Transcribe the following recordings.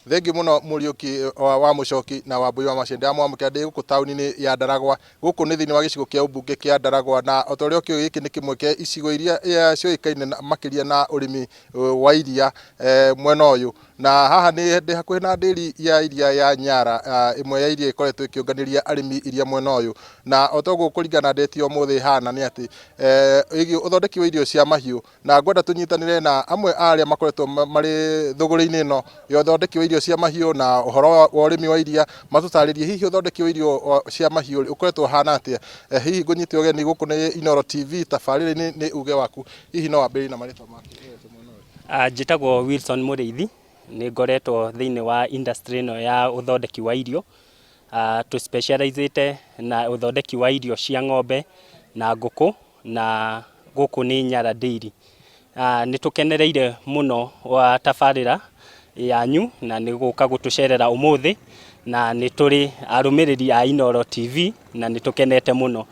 Thengi muno Muriuki wa Mucoki na Wambui wa Macende amwamũkĩra ndĩ gũkũ taũni-inĩ ya Ndaragwa. Gũkũ nĩ thĩinĩ wa gĩcigo kĩa ũmbunge kĩa Ndaragwa, na o ta ũrĩa ũkĩũĩ gĩkĩ nĩ kĩmwe kĩa icigo iria ciũĩkaine makĩria na ũrĩmi wa iria mwena ũyũ. Na haha nĩ ndĩ hakuhĩ na ndĩri ya iria ya Nyara, ĩmwe ya iria ĩkoretwo ĩkĩũnganĩria arĩmi iria mwena ũyũ. Na o ta ũguo kũringana ndeti ũmũthĩ hana nĩ atĩ ũthondeki wa irio cia mahiũ, na ngwenda tũnyitanĩre na amwe arĩa makoretwo marĩ thũgũrĩ-inĩ ĩno ya ũthondeki wa irio cia mahiũ na ũhoro wa ũrĩmi wa iria, matũtarĩrie hihi ũthondeki wa irio cia mahiũ ũkoretwo hana atĩa. Hihi ngũnyite ũgeni gũkũ nĩ Inooro TV, tabarĩra-inĩ nĩ uge waku, hihi no wambĩrĩrie na marĩtwa maku. Njĩtagwo Wilson Mũrĩithi, nĩ ngoretwo thĩinĩ wa industry ĩno ya ũthondeki wa irio. Tu specializĩte na ũthondeki wa irio cia ng'ombe na ngũkũ, na gũkũ nĩ Nyara Dairy. Nĩ tũkenereire mũno wa tabarĩra yanyu na nĩ gũka gũtũcerera ũmũthĩ, na nĩ tũrĩ arũmĩrĩri a Inooro TV na nĩ tũkenete mũno.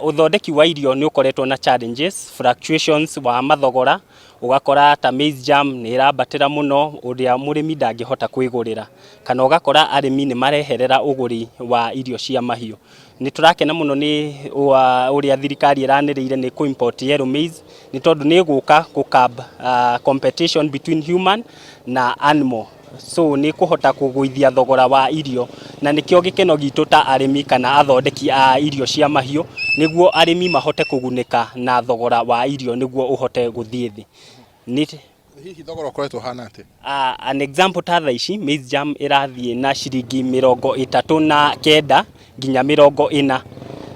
Ũthondeki wa irio nĩ ũkoretwo na challenges, fluctuations wa mathogora, ugakora ta maize jam nĩ ĩrambatĩra mũno ũrĩa mũrĩmi ndangĩhota kwĩgũrĩra, kana ũgakora arĩmi nĩ mareherera ũgũri wa irio cia mahiũ. Nĩ tũrakena mũno nĩ ũrĩa thirikari ĩranĩrĩire nĩ kũ-import yellow maize, nĩ tondũ nĩ ĩgũka gũ-curb competition between human na animal. So nĩ kũhota kũgũithia thogora wa irio, na nĩkĩo gĩkeno gitũ ta arĩmi kana athondeki a irio cia mahiũ, nĩguo arĩmi mahote kũgunĩka na thogora wa irio nĩguo ũhote gũthiĩ thĩ. Hihi thogora ũkoretwo hana atĩa? An example ta thaa ici maize jam ĩrathiĩ na ciringi 39 nginya 40,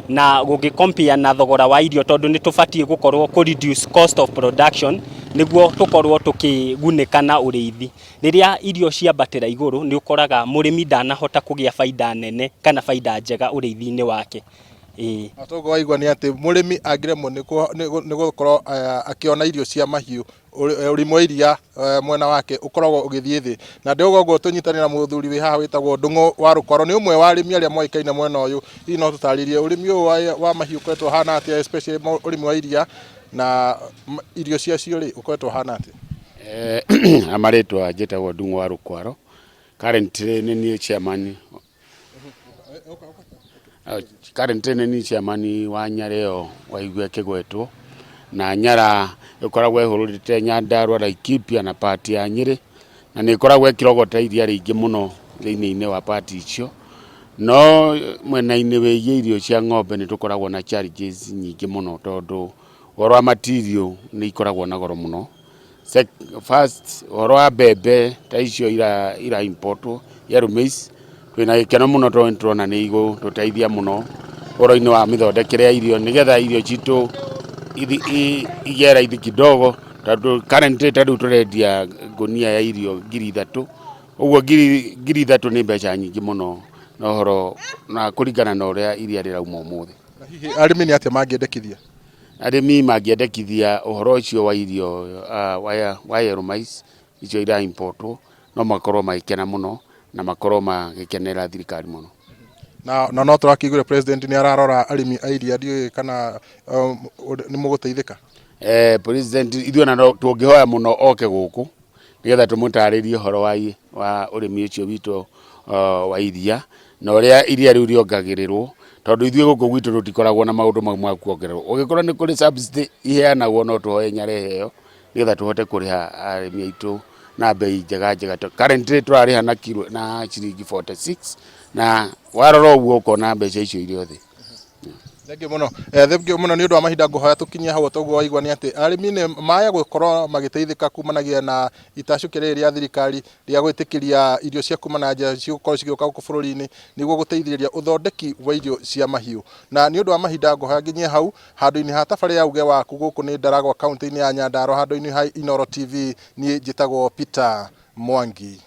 na gũgĩ-compare na thogora wa irio, tondũ nĩ tũbatiĩ gũkorwo reduce cost of production nĩguo tũkorwo tũkĩgunĩka na ũrĩithi. Rĩrĩa irio ciambatĩra igũrũ nĩ ũkoraga mũrĩmi ndanahota kũgĩa baida nene kana baida njega ũrĩithi-inĩ wake. Atogo waigua nĩ atĩ mũrĩmi angĩremwo nĩ gũkorwo akĩona irio cia mahiũ, ũrĩmi wa iria mwena wake ũkoragwo ũgĩthiĩ thĩ. Na ndĩuga ũguo tũnyitanĩra na mũthuri wĩ haha wĩtagwo Ndung'u wa Rũkoro, nĩ ũmwe wa arĩmi arĩa moĩkaine mwena ũyũ. Hihi no tũtarĩrie ũrĩmi ũyũ wa mahiũ ũkoretwo hana atĩa, especially ũrĩmi wa iria na irio ciacio rĩ ũkoretwo hana atĩa? Amarĩtwa njĩtagwo Ndung'u wa Rũkoro, currently nĩ niĩ chairman wa Nyara ĩyo waigua ĩkĩgwetwo, na Nyara ĩkoragwo ĩhũrĩte Nyandarua, Laikipia na part ya Nyĩrĩ, na nĩ ĩkoragwo ĩkĩrogota iria rĩingĩ mũno thĩinĩ wa part icio. No mwena-inĩ wĩgiĩ irio cia ng'ombe nĩ tũkoragwo na challenges nyingĩ mũno, tondũ ũhoro wa material nĩ ikoragwo na goro mũno. First, ũhoro wa mbembe ta icio ira importwo yellow maize, twĩna gĩkeno mũno tondũ nĩtũrona nĩ igũtũteithia mũno ũhoro-inĩ wa mĩthondekere ya irio, nĩgetha irio citũ igĩe raithi kidogo, tondũ currently ta rĩu tũrendia ngũnia ya irio 3,000, ũguo 3,000 nĩ mbeca nyingĩ mũno na ũhoro na kũringana na ũrĩa iria rĩrauma ũmũthĩ. Hihi arĩmi nĩ atĩa mangĩendekithia? Arĩmi mangĩendekithia ũhoro ũcio wa irio wa yellow maize, icio ira importwo, no makorwo magĩkena mũno na makorwo magĩkenera thirikari mũno. Na no tũrakĩigũre president nĩ ararora arĩmi a iria, ndiũĩ kana nĩ mũgũteithĩka? President ithuĩ na tũngĩhoya mũno oke gũkũ nĩgetha tũmũtarĩrie ũhoro wa ũrĩmi ũcio witũ wa iria, na ũrĩa iria rĩu rĩongagĩrĩrwo, tondũ ithuĩ gũkũ gwitũ tũtikoragwo na maũndũ mau ma kuongererwo. Ũgĩkorwo nĩ kũrĩ subsidy iheanagwo, no tũhoe Nyara ĩheo nĩgetha tũhote kũrĩha arĩmi aitũ na bei njega. Currently tũrarĩha na kilo na ciringi 46, na warora ũguo ũkona mbeca icio irĩ othe. Thengiũ mũno nĩ ũndũ wa mahinda ngũhoya tũkinyie hau. Toguo waigua nĩ atĩ arĩmi nĩ maya gũkorwo magĩteithĩka kumanagia na itacũkĩra rĩrĩ rĩa thirikari rĩa gwĩtĩkĩria irio cia kuma na nja cigũkorwo cigĩũka gũkũ bũrũri-inĩ nĩguo gũteithĩrĩria ũthondeki wa irio cia mahiũ. Na nĩ ũndũ wa mahinda ngũhoya nginyie hau handũ-inĩ ha tabarĩra ya uge waku gũkũ nĩ Ndaragwa kaunti-inĩ ya Nyandarua, handũ-inĩ ha Inooro TV, niĩ njĩtagwo Peter Mwangi.